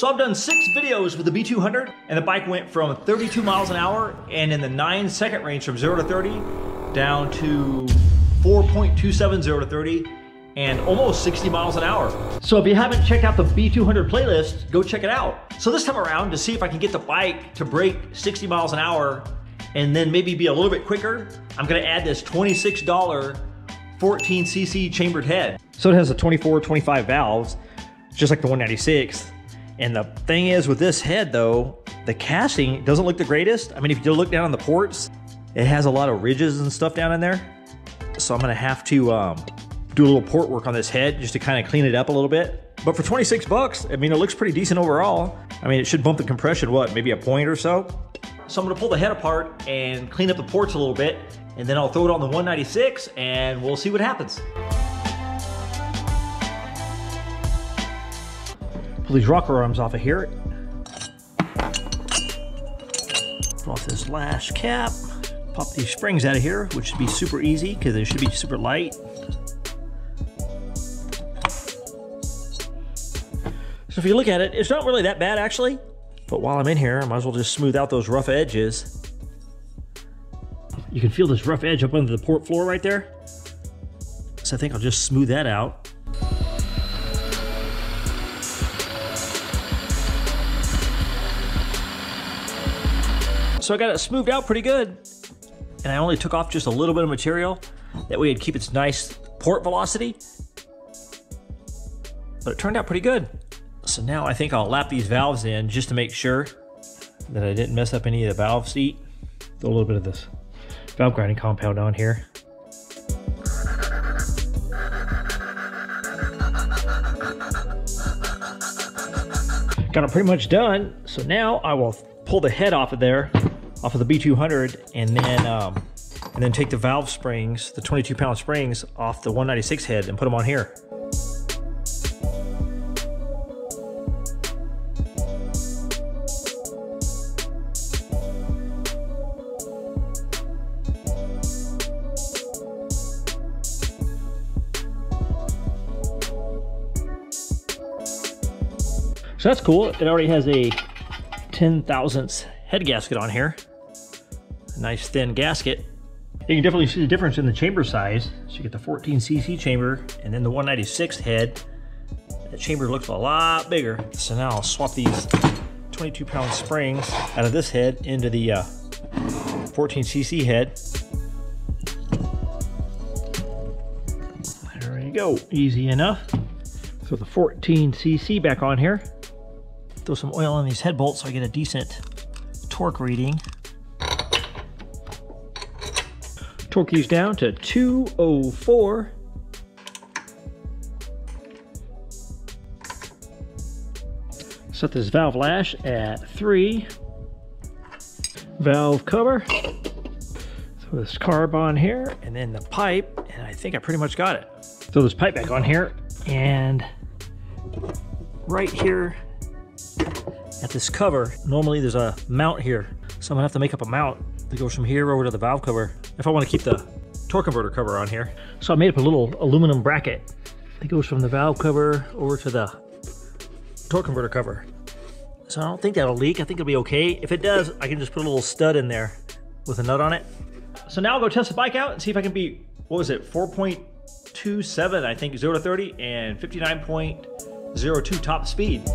So I've done 6 videos with the B200, and the bike went from 32 miles an hour and in the 9-second range from 0 to 30 down to 4.27 0 to 30 and almost 60 miles an hour. So if you haven't checked out the B200 playlist, go check it out. So this time around, to see if I can get the bike to break 60 miles an hour and then maybe be a little bit quicker, I'm gonna add this $26 14cc chambered head. So it has a 24-25 valves, just like the 196. And the thing is with this head though, the casting doesn't look the greatest. I mean, if you look down on the ports, it has a lot of ridges and stuff down in there. So I'm gonna have to do a little port work on this head just to kind of clean it up a little bit. But for 26 bucks, I mean, it looks pretty decent overall. I mean, it should bump the compression, what, maybe a point or so? So I'm gonna pull the head apart and clean up the ports a little bit, and then I'll throw it on the 196 and we'll see what happens. Pull these rocker arms off of here. Pull off this last cap. Pop these springs out of here, which should be super easy because they should be super light. So if you look at it, it's not really that bad actually. But while I'm in here, I might as well just smooth out those rough edges. You can feel this rough edge up under the port floor right there. So I think I'll just smooth that out. So I got it smoothed out pretty good. And I only took off just a little bit of material. That way it'd keep its nice port velocity. But it turned out pretty good. So now I think I'll lap these valves in just to make sure that I didn't mess up any of the valve seat. Throw a little bit of this valve grinding compound on here. Got it pretty much done. So now I will pull the head off of there, off of the B200, and then take the valve springs, the 22-pound springs, off the 196 head and put them on here. So that's cool. It already has a 10 thousandths head gasket on here. A nice thin gasket. You can definitely see the difference in the chamber size. So you get the 14cc chamber and then the 196 head. The chamber looks a lot bigger. So now I'll swap these 22-pound springs out of this head into the 14cc head. There you go, easy enough. So the 14cc back on here. Throw some oil on these head bolts so I get a decent torque reading. Torque these down to 204. Set this valve lash at 3. Valve cover. Throw this carb on here and then the pipe, and I think I pretty much got it. Throw this pipe back on here, and right here at this cover, normally there's a mount here. So I'm gonna have to make up a mount that goes from here over to the valve cover if I want to keep the torque converter cover on here. So I made up a little aluminum bracket that goes from the valve cover over to the torque converter cover. So I don't think that'll leak. I think it'll be okay. If it does, I can just put a little stud in there with a nut on it. So now I'll go test the bike out and see if I can beat, what was it, 4.27, I think, 0 to 30 and 59.02 top speed.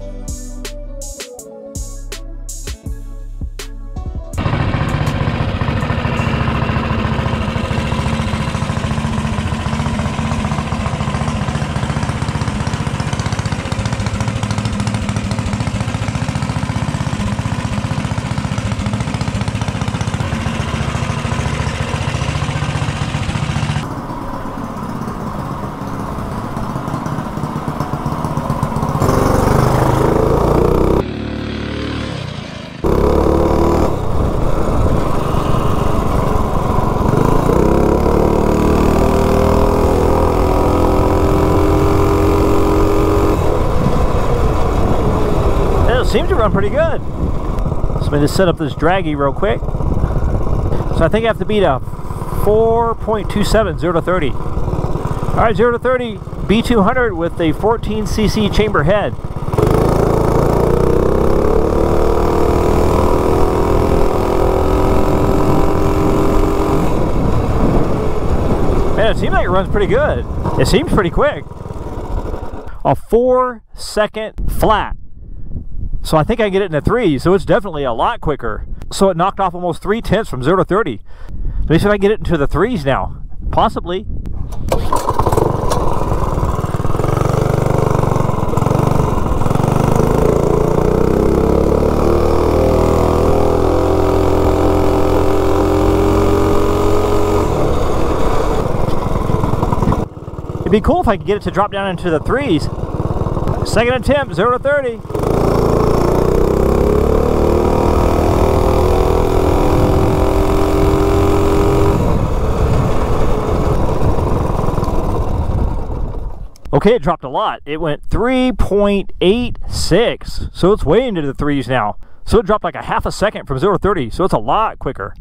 Seems to run pretty good. So let me just set up this draggy real quick. So I think I have to beat a 4.27 0 to 30. All right, 0 to 30 B200 with a 14cc chamber head. Yeah, it seems like it runs pretty good. It seems pretty quick. A 4-second flat. So I think I can get it in the 3s, so it's definitely a lot quicker. So it knocked off almost 3/10 from 0 to 30. Let me see if I can get it into the 3s now. Possibly. It'd be cool if I could get it to drop down into the 3s. Second attempt, 0 to 30. Okay, it dropped a lot. It went 3.86, so it's way into the 3s now. So it dropped like a half a second from 0 to 30, so it's a lot quicker.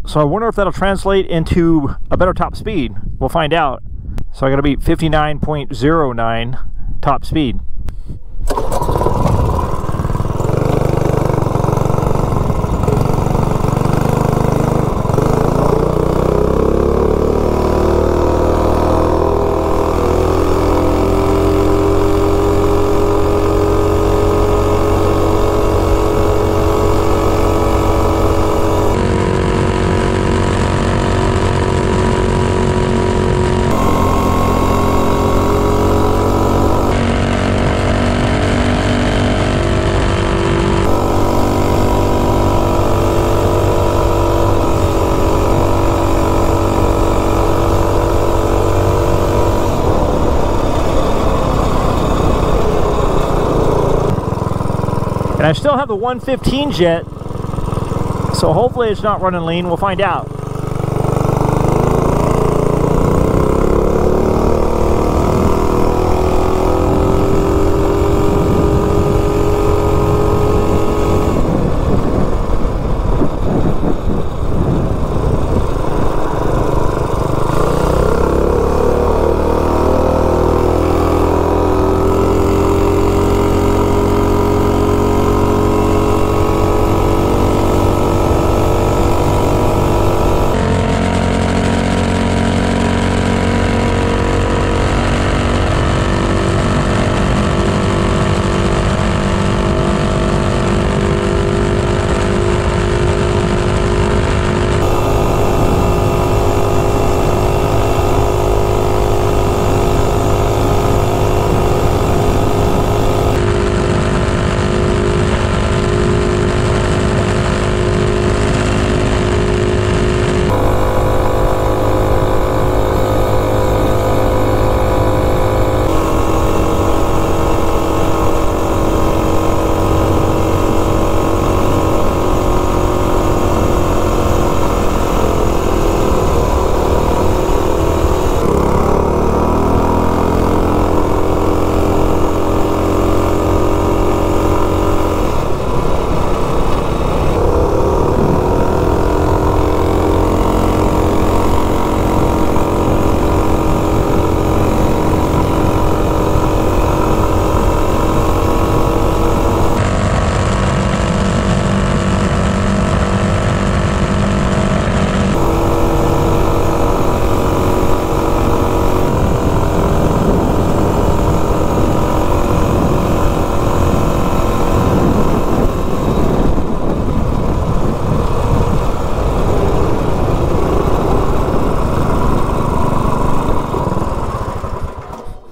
So I wonder if that'll translate into a better top speed. We'll find out. So I gotta beat 59.09 top speed. And I still have the 115 jet, so hopefully it's not running lean. We'll find out.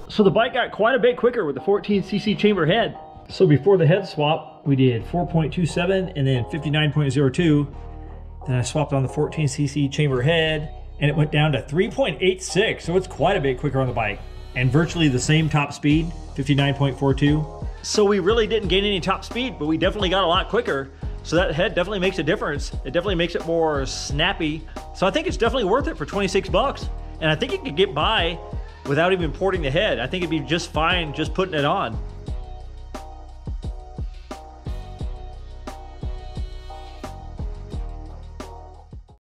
So the bike got quite a bit quicker with the 14cc chamber head. So before the head swap, we did 4.27 and then 59.02. Then I swapped on the 14cc chamber head and it went down to 3.86. So it's quite a bit quicker on the bike and virtually the same top speed, 59.42. So we really didn't gain any top speed, but we definitely got a lot quicker. So that head definitely makes a difference. It definitely makes it more snappy. So I think it's definitely worth it for 26 bucks. And I think you could get by without even porting the head. I think it'd be just fine just putting it on.